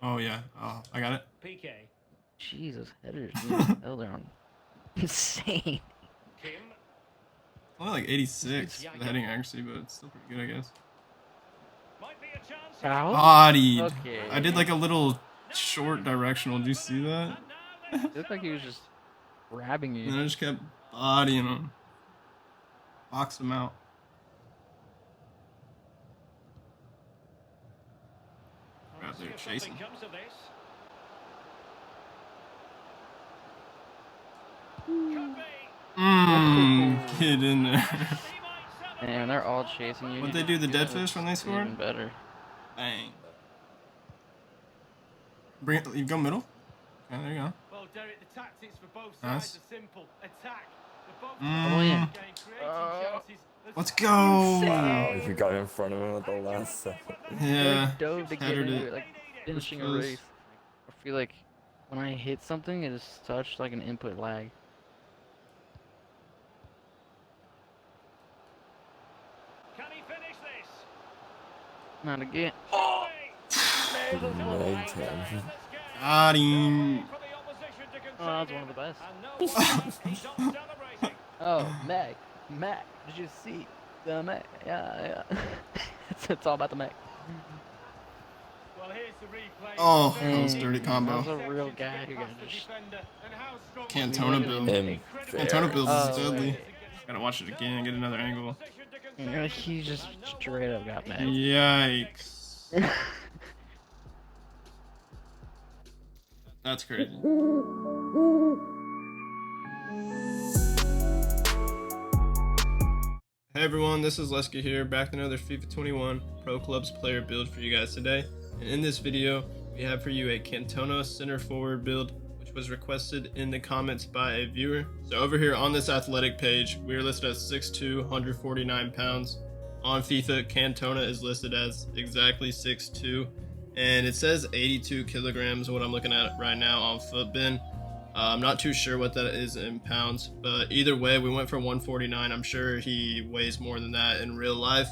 Oh yeah. Oh, I got it. PK. Jesus, headers, hell, they're on insane. Kim. Only like 86 Yeah, for the heading accuracy, but it's still pretty good, I guess. Might be a chance. Foul? Bodied. Okay. I did like a little short directional. Did you see that? It looked like he was just grabbing And then you. I just kept bodying him. Boxed him out. Out there chasing. Get in there. Man, they're all chasing you. What'd they do, the dead fish when they scored? Even better. Bang. Bring it, you go middle? Okay, there you go. Well, Derek, the tactics for both Nice. sides are simple. Attack. Let's go. Wow, you got in front of him at the last second. Yeah. Like, dove to get Headed into it. it, like finishing a close. race. I feel like when I hit something, it is such like an input lag. Can he finish this? Not again. Oh! Leg ten. Got him. Oh, that was one of the best. He's not celebrating. Oh, Mac, did you see the Mac? Yeah. it's all about the Mac. Well, here's the replay. Oh, that was a dirty combo. That was a real guy who got just... Cantona build. Him. Cantona build is Oh, deadly. wait. Gotta watch it again, get another angle. Yeah, he just straight up got mad. Yikes. That's crazy. Hey everyone, this is Leska here, back with another FIFA 21 Pro Clubs player build for you guys today. And in this video, we have for you a Cantona center forward build, which was requested in the comments by a viewer. So over here on this athletic page, we are listed as 6'2", 149 pounds. On FIFA, Cantona is listed as exactly 6'2", and it says 82 kilograms, what I'm looking at right now on Footbin. I'm not too sure what that is in pounds, but either way, we went for 149. I'm sure he weighs more than that in real life.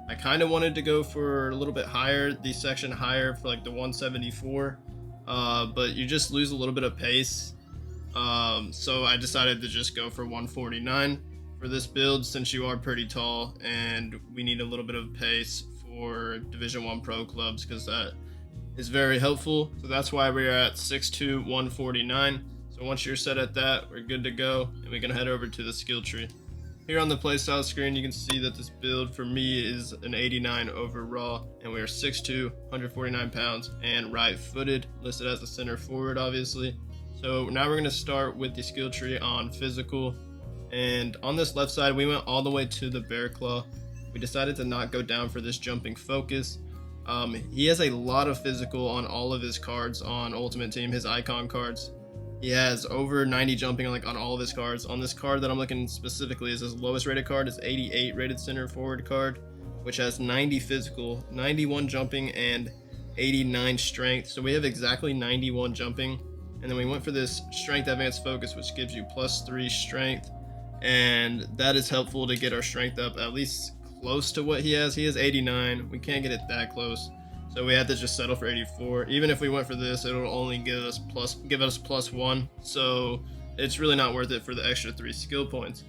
I kind of wanted to go for a little bit higher, the section higher for like the 174, but you just lose a little bit of pace. So I decided to just go for 149 for this build, since you are pretty tall and we need a little bit of pace for Division 1 Pro clubs, because that is very helpful. So that's why we're at 6'2", 149. So once you're set at that, we're good to go, and we can head over to the skill tree. Here on the playstyle screen, you can see that this build for me is an 89 overall, and we are 6'2", 149 pounds, and right-footed, listed as a center forward, obviously. So now we're going to start with the skill tree on physical, and on this left side, we went all the way to the bear claw. We decided to not go down for this jumping focus. He has a lot of physical on all of his cards on Ultimate Team, his icon cards. He has over 90 jumping on all of his cards. On this card that I'm looking specifically is his lowest rated card, is 88 rated center forward card, which has 90 physical, 91 jumping, and 89 strength. So we have exactly 91 jumping. And then we went for this strength advanced focus, which gives you +3 strength. And that is helpful to get our strength up at least close to what he has. He has 89. We can't get it that close. So we had to just settle for 84. Even if we went for this, it'll only give us +1. So it's really not worth it for the extra 3 skill points.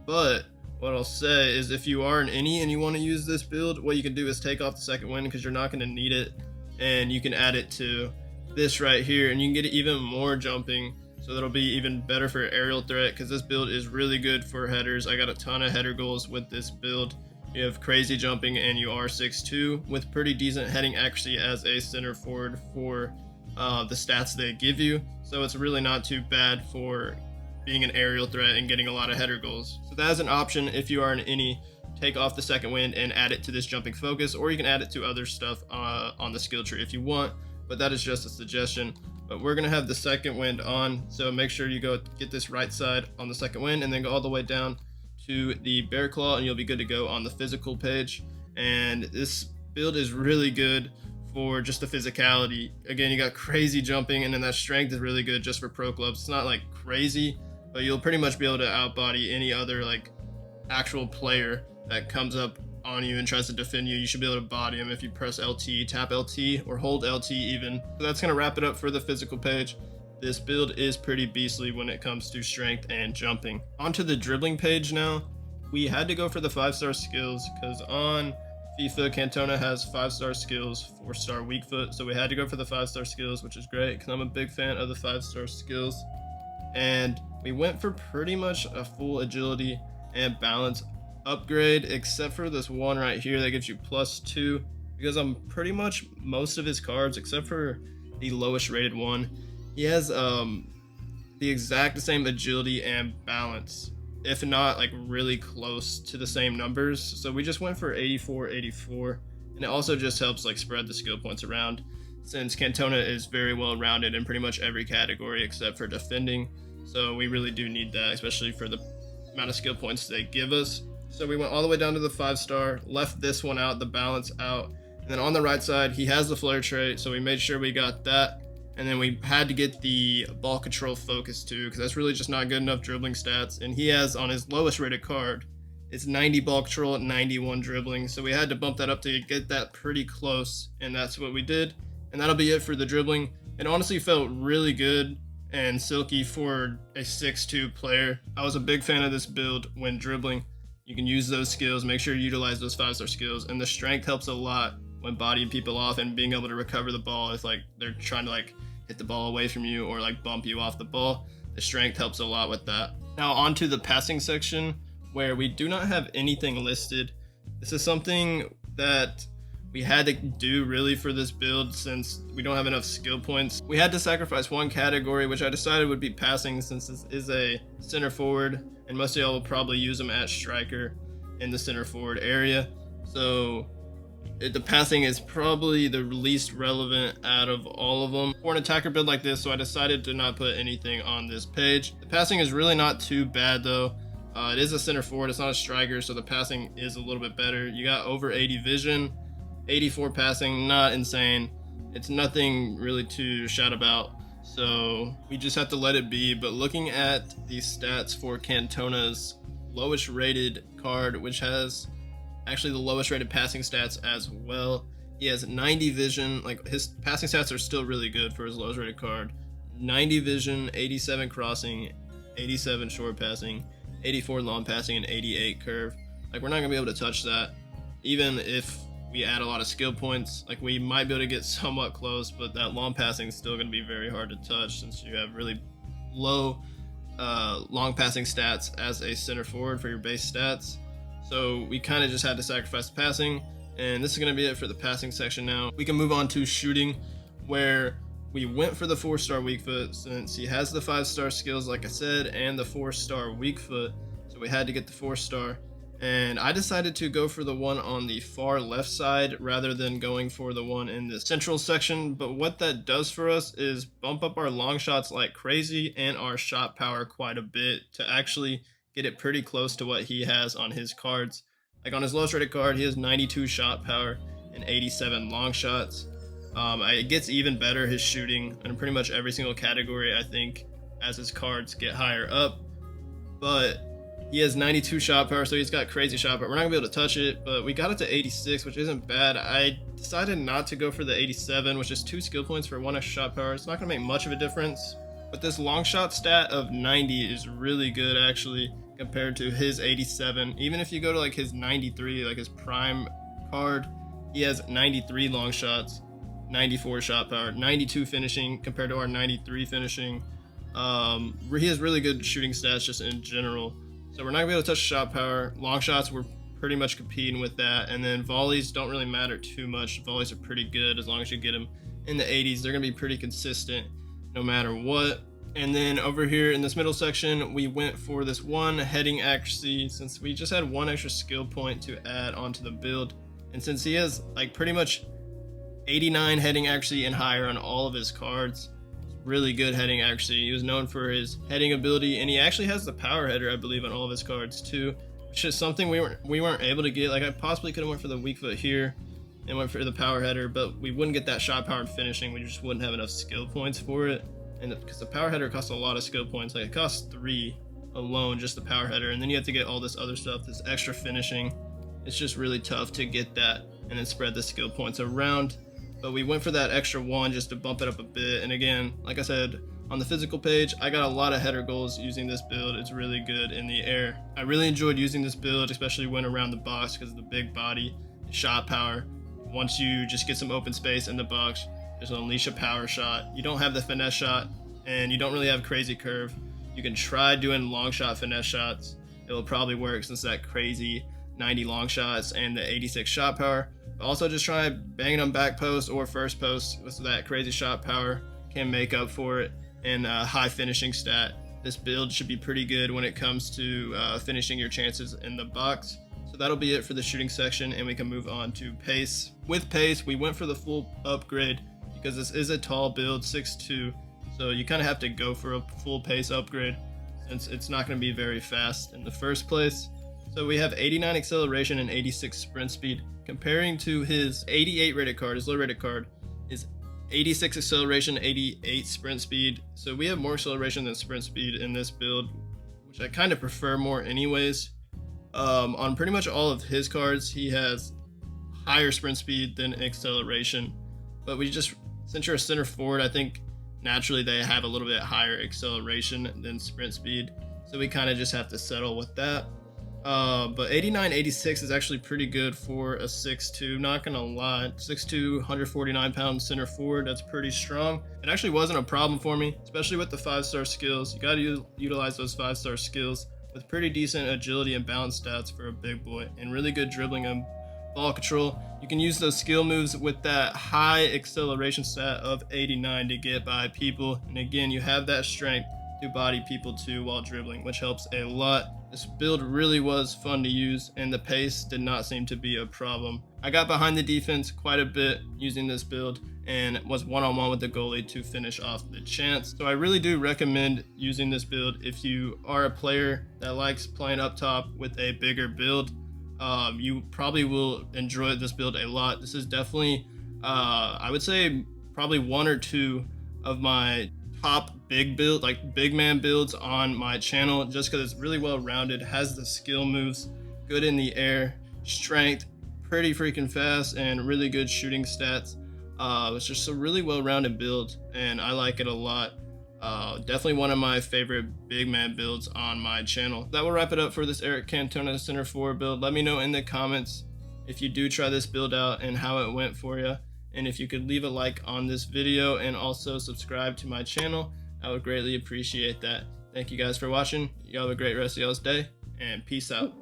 But what I'll say is, if you are an innie and you want to use this build, what you can do is take off the second wind, because you're not going to need it, and you can add it to this right here, and you can get even more jumping. So that'll be even better for aerial threat, because this build is really good for headers. I got a ton of header goals with this build. You have crazy jumping, and you are 6'2", with pretty decent heading accuracy as a center forward for the stats they give you. So it's really not too bad for being an aerial threat and getting a lot of header goals. So that is an option if you are an innie. Take off the second wind and add it to this jumping focus, or you can add it to other stuff on the skill tree if you want, but that is just a suggestion. But we're gonna have the second wind on, so make sure you go get this right side on the second wind, and then go all the way down to the bear claw, and you'll be good to go on the physical page. And this build is really good for just the physicality. Again, you got crazy jumping, and then that strength is really good just for pro clubs. It's not like crazy, but you'll pretty much be able to outbody any other like actual player that comes up on you and tries to defend you, you should be able to body him if you press LT, tap LT, or hold LT even. So that's going to wrap it up for the physical page. This build is pretty beastly when it comes to strength and jumping. Onto the dribbling page now. We had to go for the 5-star skills because on FIFA, Cantona has 5-star skills, 4-star weak foot. So we had to go for the 5-star skills, which is great because I'm a big fan of the 5-star skills. And we went for pretty much a full agility and balance upgrade, except for this one right here that gives you +2, because I'm pretty much most of his cards, except for the lowest rated one, he has the exact same agility and balance, if not like really close to the same numbers. So we just went for 84, 84, and it also just helps like spread the skill points around, since Cantona is very well rounded in pretty much every category except for defending. So we really do need that, especially for the amount of skill points they give us. So we went all the way down to the 5-star, left this one out, the balance out, and then on the right side he has the flare trait, so we made sure we got that. And then we had to get the ball control focus too, because that's really just not good enough dribbling stats. And he has on his lowest rated card, it's 90 ball control, 91 dribbling. So we had to bump that up to get that pretty close, and that's what we did. And that'll be it for the dribbling. It honestly felt really good and silky for a 6'2 player. I was a big fan of this build when dribbling. You can use those skills, make sure you utilize those 5-star skills, and the strength helps a lot when bodying people off and being able to recover the ball if like they're trying to like hit the ball away from you or like bump you off the ball. The strength helps a lot with that. Now onto the passing section, where we do not have anything listed. This is something that we had to do really for this build since we don't have enough skill points. We had to sacrifice one category, which I decided would be passing, since this is a center forward and most of y'all will probably use them at striker in the center forward area. So the passing is probably the least relevant out of all of them for an attacker build like this, so I decided to not put anything on this page. The passing is really not too bad though. It is a center forward, it's not a striker, so the passing is a little bit better. You got over 80 vision, 84 passing, not insane. It's nothing really to shout about, so we just have to let it be. But looking at the stats for Cantona's lowest rated card, which has actually the lowest rated passing stats as well. He has 90 vision, like his passing stats are still really good for his lowest rated card. 90 vision, 87 crossing, 87 short passing, 84 long passing, and 88 curve. Like we're not gonna be able to touch that. Even if we add a lot of skill points, like we might be able to get somewhat close, but that long passing is still gonna be very hard to touch since you have really low long passing stats as a center forward for your base stats. So we kind of just had to sacrifice the passing, and this is going to be it for the passing section. Now we can move on to shooting, where we went for the 4-star weak foot since he has the 5-star skills like I said and the 4-star weak foot, so we had to get the 4-star. And I decided to go for the one on the far left side rather than going for the one in the central section. But what that does for us is bump up our long shots like crazy and our shot power quite a bit to actually get it pretty close to what he has on his cards. Like on his lowest rated card, he has 92 shot power and 87 long shots. It gets even better, his shooting, in pretty much every single category, I think, as his cards get higher up. But he has 92 shot power, so he's got crazy shot power. We're not gonna be able to touch it, but we got it to 86, which isn't bad. I decided not to go for the 87, which is 2 skill points for 1 extra shot power. It's not gonna make much of a difference. But this long shot stat of 90 is really good actually compared to his 87. Even if you go to like his 93, like his prime card, he has 93 long shots, 94 shot power, 92 finishing compared to our 93 finishing. He has really good shooting stats just in general. So we're not gonna be able to touch shot power. Long shots, we're pretty much competing with that. And then volleys don't really matter too much. Volleys are pretty good as long as you get them in the 80s. They're gonna be pretty consistent no matter what. And then over here in this middle section, we went for this one heading accuracy since we just had 1 extra skill point to add onto the build. And since he has like pretty much 89 heading accuracy and higher on all of his cards, really good heading accuracy. He was known for his heading ability, and he actually has the power header, I believe, on all of his cards too, which is something we weren't able to get. Like I possibly could have went for the weak foot here and went for the power header, but we wouldn't get that shot power and finishing. We just wouldn't have enough skill points for it. And because the power header costs a lot of skill points, like it costs 3 alone, just the power header, and then you have to get all this other stuff, this extra finishing it's just really tough to get that and then spread the skill points around. But we went for that extra 1 just to bump it up a bit. And again, like I said, on the physical page, I got a lot of header goals using this build. It's really good in the air. I really enjoyed using this build, especially when around the box, because of the big body, the shot power. Once you just get some open space in the box, just unleash a power shot. You don't have the finesse shot, and you don't really have crazy curve. You can try doing long shot finesse shots. It will probably work since that crazy 90 long shots and the 86 shot power. But also just try banging on back post or first post with that crazy shot power. Can make up for it. And high finishing stat. This build should be pretty good when it comes to finishing your chances in the box. So that'll be it for the shooting section, and we can move on to pace. With pace, we went for the full upgrade because this is a tall build, 6'2", so you kind of have to go for a full pace upgrade since it's not going to be very fast in the first place. So we have 89 acceleration and 86 sprint speed. Comparing to his 88 rated card, his low rated card is 86 acceleration, 88 sprint speed. So we have more acceleration than sprint speed in this build, which I kind of prefer more anyways. On pretty much all of his cards, he has higher sprint speed than acceleration. But since you're a center forward, I think naturally they have a little bit higher acceleration than sprint speed. So we kind of just have to settle with that. But 89, 86 is actually pretty good for a 6'2", not gonna lie. 6'2", 149 pound center forward, that's pretty strong. It actually wasn't a problem for me, especially with the 5-star skills. You gotta utilize those 5-star skills with pretty decent agility and balance stats for a big boy, and really good dribbling and ball control. You can use those skill moves with that high acceleration stat of 89 to get by people. And again, you have that strength to body people too while dribbling, which helps a lot. This build really was fun to use, and the pace did not seem to be a problem. I got behind the defense quite a bit using this build and was one-on-one with the goalie to finish off the chance. So I really do recommend using this build if you are a player that likes playing up top with a bigger build. You probably will enjoy this build a lot. This is definitely, I would say, probably 1 or 2 of my top big build, like big man builds on my channel, just because it's really well rounded, has the skill moves, good in the air, strength, pretty freaking fast, and really good shooting stats. It's just a really well rounded build, and I like it a lot. Definitely one of my favorite big man builds on my channel. That will wrap it up for this Eric Cantona center forward build. Let me know in the comments if you do try this build out and how it went for you. And if you could leave a like on this video and also subscribe to my channel, I would greatly appreciate that. Thank you guys for watching. You have a great rest of y'all's day, and peace out.